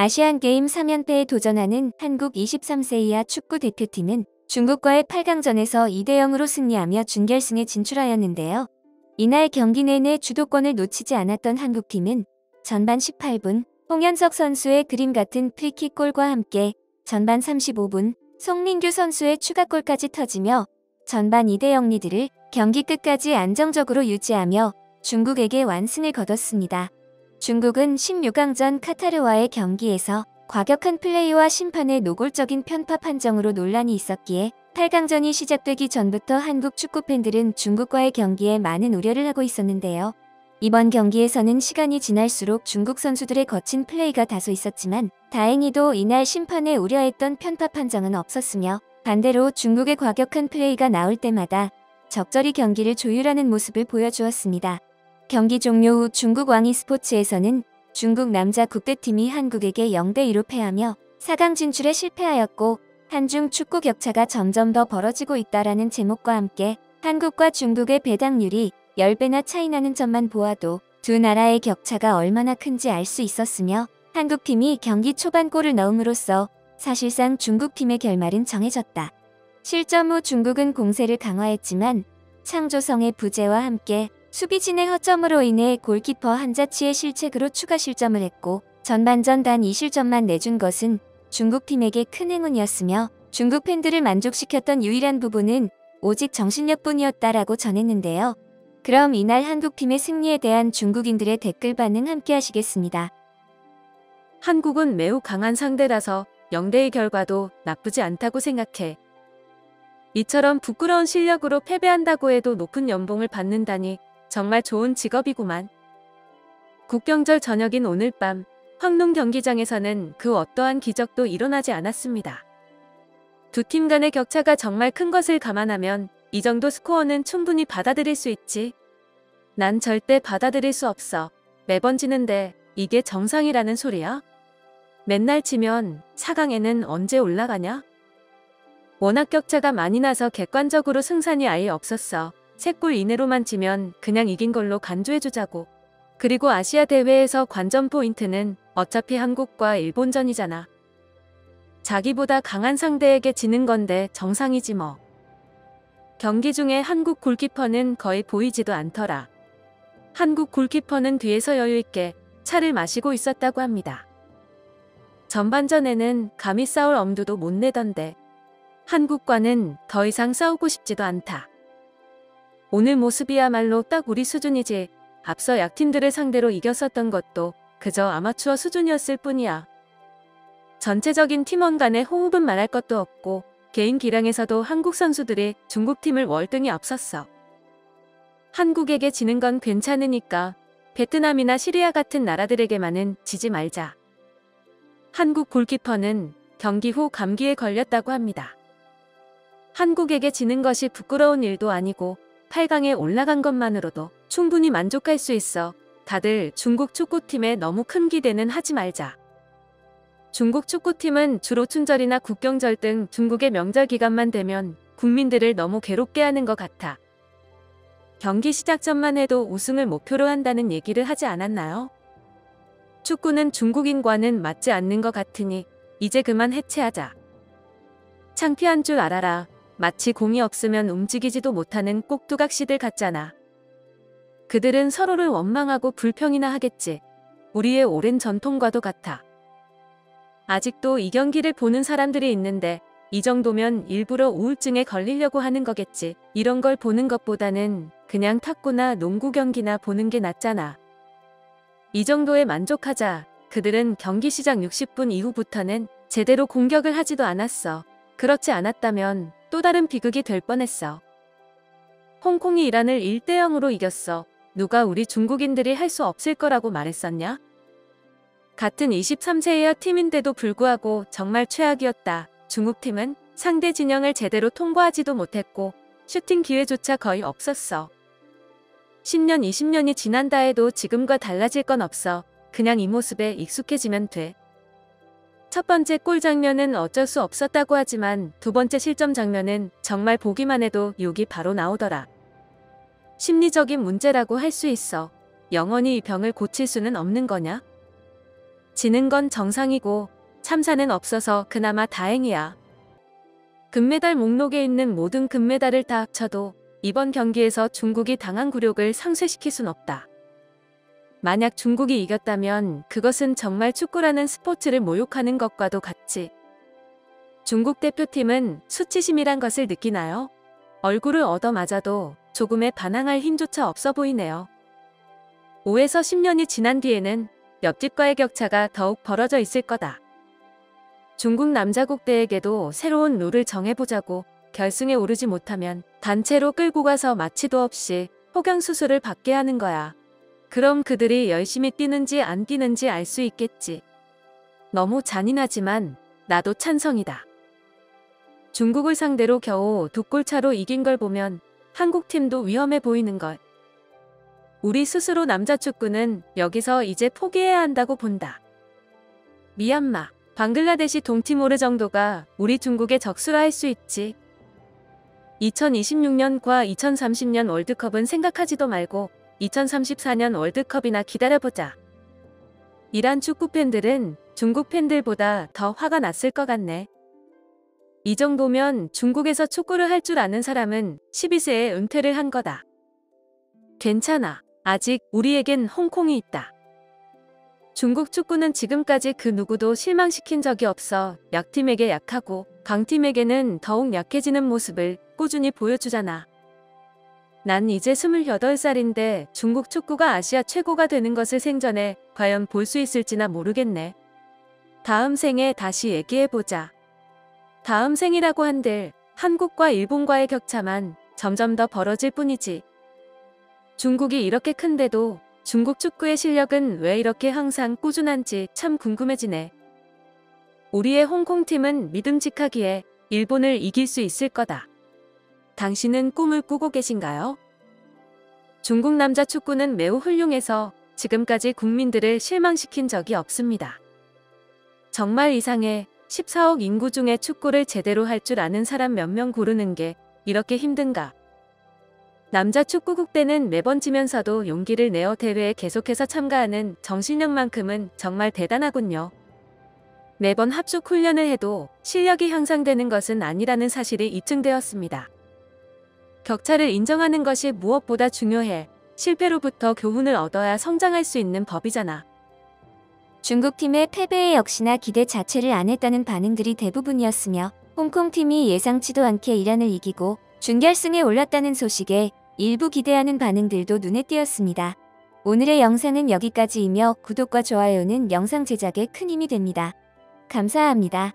아시안게임 3연패에 도전하는 한국 23세 이하 축구 대표팀은 중국과의 8강전에서 2대0으로 승리하며 준결승에 진출하였는데요. 이날 경기 내내 주도권을 놓치지 않았던 한국팀은 전반 18분 홍현석 선수의 그림 같은 프리킥골과 함께 전반 35분 송민규 선수의 추가골까지 터지며 전반 2대0 리드를 경기 끝까지 안정적으로 유지하며 중국에게 완승을 거뒀습니다. 중국은 16강전 카타르와의 경기에서 과격한 플레이와 심판의 노골적인 편파 판정으로 논란이 있었기에 8강전이 시작되기 전부터 한국 축구팬들은 중국과의 경기에 많은 우려를 하고 있었는데요. 이번 경기에서는 시간이 지날수록 중국 선수들의 거친 플레이가 다소 있었지만 다행히도 이날 심판에 우려했던 편파 판정은 없었으며 반대로 중국의 과격한 플레이가 나올 때마다 적절히 경기를 조율하는 모습을 보여주었습니다. 경기 종료 후 중국 왕이스포츠에서는 중국 남자 국대팀이 한국에게 0대2로 패하며 4강 진출에 실패하였고 한중 축구 격차가 점점 더 벌어지고 있다라는 제목과 함께 한국과 중국의 배당률이 10배나 차이 나는 점만 보아도 두 나라의 격차가 얼마나 큰지 알 수 있었으며 한국팀이 경기 초반 골을 넣음으로써 사실상 중국팀의 결말은 정해졌다. 실점 후 중국은 공세를 강화했지만 창조성의 부재와 함께 수비진의 허점으로 인해 골키퍼 한자치의 실책으로 추가 실점을 했고 전반전 단 2실점만 내준 것은 중국팀에게 큰 행운이었으며 중국 팬들을 만족시켰던 유일한 부분은 오직 정신력뿐이었다라고 전했는데요. 그럼 이날 한국팀의 승리에 대한 중국인들의 댓글 반응 함께 하시겠습니다. 한국은 매우 강한 상대라서 0대2 결과도 나쁘지 않다고 생각해. 이처럼 부끄러운 실력으로 패배한다고 해도 높은 연봉을 받는다니 정말 좋은 직업이구만. 국경절 저녁인 오늘 밤 황농 경기장에서는 그 어떠한 기적도 일어나지 않았습니다. 두 팀 간의 격차가 정말 큰 것을 감안하면 이 정도 스코어는 충분히 받아들일 수 있지. 난 절대 받아들일 수 없어. 매번 지는데 이게 정상이라는 소리야? 맨날 지면 4강에는 언제 올라가냐? 워낙 격차가 많이 나서 객관적으로 승산이 아예 없었어. 3골 이내로만 지면 그냥 이긴 걸로 간주해주자고. 그리고 아시아 대회에서 관전 포인트는 어차피 한국과 일본전이잖아. 자기보다 강한 상대에게 지는 건데 정상이지 뭐. 경기 중에 한국 골키퍼는 거의 보이지도 않더라. 한국 골키퍼는 뒤에서 여유있게 차를 마시고 있었다고 합니다. 전반전에는 감히 싸울 엄두도 못 내던데 한국과는 더 이상 싸우고 싶지도 않다. 오늘 모습이야말로 딱 우리 수준이지. 앞서 약팀들을 상대로 이겼었던 것도 그저 아마추어 수준이었을 뿐이야. 전체적인 팀원 간의 호흡은 말할 것도 없고 개인 기량에서도 한국 선수들이 중국팀을 월등히 앞섰어. 한국에게 지는 건 괜찮으니까 베트남이나 시리아 같은 나라들에게만은 지지 말자. 한국 골키퍼는 경기 후 감기에 걸렸다고 합니다. 한국에게 지는 것이 부끄러운 일도 아니고 8강에 올라간 것만으로도 충분히 만족할 수 있어. 다들 중국 축구팀에 너무 큰 기대는 하지 말자. 중국 축구팀은 주로 춘절이나 국경절 등 중국의 명절 기간만 되면 국민들을 너무 괴롭게 하는 것 같아. 경기 시작 전만 해도 우승을 목표로 한다는 얘기를 하지 않았나요? 축구는 중국인과는 맞지 않는 것 같으니 이제 그만 해체하자. 창피한 줄 알아라. 마치 공이 없으면 움직이지도 못하는 꼭두각시들 같잖아. 그들은 서로를 원망하고 불평이나 하겠지. 우리의 오랜 전통과도 같아. 아직도 이 경기를 보는 사람들이 있는데 이 정도면 일부러 우울증에 걸리려고 하는 거겠지. 이런 걸 보는 것보다는 그냥 탁구나 농구 경기나 보는 게 낫잖아. 이 정도에 만족하자. 그들은 경기 시작 60분 이후부터는 제대로 공격을 하지도 않았어. 그렇지 않았다면 또 다른 비극이 될 뻔했어. 홍콩이 이란을 1대0으로 이겼어. 누가 우리 중국인들이 할 수 없을 거라고 말했었냐? 같은 23세 이하 팀인데도 불구하고 정말 최악이었다. 중국팀은 상대 진영을 제대로 통과하지도 못했고 슈팅 기회조차 거의 없었어. 10년 20년이 지난다 해도 지금과 달라질 건 없어. 그냥 이 모습에 익숙해지면 돼. 첫 번째 골 장면은 어쩔 수 없었다고 하지만 두 번째 실점 장면은 정말 보기만 해도 욕이 바로 나오더라. 심리적인 문제라고 할 수 있어. 영원히 이 병을 고칠 수는 없는 거냐? 지는 건 정상이고 참사는 없어서 그나마 다행이야. 금메달 목록에 있는 모든 금메달을 다 합쳐도 이번 경기에서 중국이 당한 굴욕을 상쇄시킬 순 없다. 만약 중국이 이겼다면 그것은 정말 축구라는 스포츠를 모욕하는 것과도 같지. 중국 대표팀은 수치심이란 것을 느끼나요? 얼굴을 얻어맞아도 조금의 반항할 힘조차 없어 보이네요. 5에서 10년이 지난 뒤에는 옆집과의 격차가 더욱 벌어져 있을 거다. 중국 남자 국대에게도 새로운 룰을 정해보자고 결승에 오르지 못하면 단체로 끌고 가서 마취도 없이 폭경 수술을 받게 하는 거야. 그럼 그들이 열심히 뛰는지 안 뛰는지 알 수 있겠지. 너무 잔인하지만 나도 찬성이다. 중국을 상대로 겨우 2골 차로 이긴 걸 보면 한국 팀도 위험해 보이는 걸. 우리 스스로 남자 축구는 여기서 이제 포기해야 한다고 본다. 미얀마, 방글라데시 동티모르 정도가 우리 중국의 적수라 할 수 있지. 2026년과 2030년 월드컵은 생각하지도 말고 2034년 월드컵이나 기다려보자. 이란 축구 팬들은 중국 팬들보다 더 화가 났을 것 같네. 이 정도면 중국에서 축구를 할 줄 아는 사람은 12세에 은퇴를 한 거다. 괜찮아. 아직 우리에겐 홍콩이 있다. 중국 축구는 지금까지 그 누구도 실망시킨 적이 없어 약팀에게 약하고 강팀에게는 더욱 약해지는 모습을 꾸준히 보여주잖아. 난 이제 28살인데 중국 축구가 아시아 최고가 되는 것을 생전에 과연 볼 수 있을지나 모르겠네. 다음 생에 다시 얘기해보자. 다음 생이라고 한들 한국과 일본과의 격차만 점점 더 벌어질 뿐이지. 중국이 이렇게 큰데도 중국 축구의 실력은 왜 이렇게 항상 꾸준한지 참 궁금해지네. 우리의 홍콩팀은 믿음직하기에 일본을 이길 수 있을 거다. 당신은 꿈을 꾸고 계신가요? 중국 남자 축구는 매우 훌륭해서 지금까지 국민들을 실망시킨 적이 없습니다. 정말 이상해. 14억 인구 중에 축구를 제대로 할 줄 아는 사람 몇 명 고르는 게 이렇게 힘든가? 남자 축구 국대는 매번 지면서도 용기를 내어 대회에 계속해서 참가하는 정신력만큼은 정말 대단하군요. 매번 합숙 훈련을 해도 실력이 향상되는 것은 아니라는 사실이 입증되었습니다. 격차를 인정하는 것이 무엇보다 중요해. 실패로부터 교훈을 얻어야 성장할 수 있는 법이잖아. 중국팀의 패배에 역시나 기대 자체를 안 했다는 반응들이 대부분이었으며 홍콩팀이 예상치도 않게 이란을 이기고 준결승에 올랐다는 소식에 일부 기대하는 반응들도 눈에 띄었습니다. 오늘의 영상은 여기까지이며 구독과 좋아요는 영상 제작에 큰 힘이 됩니다. 감사합니다.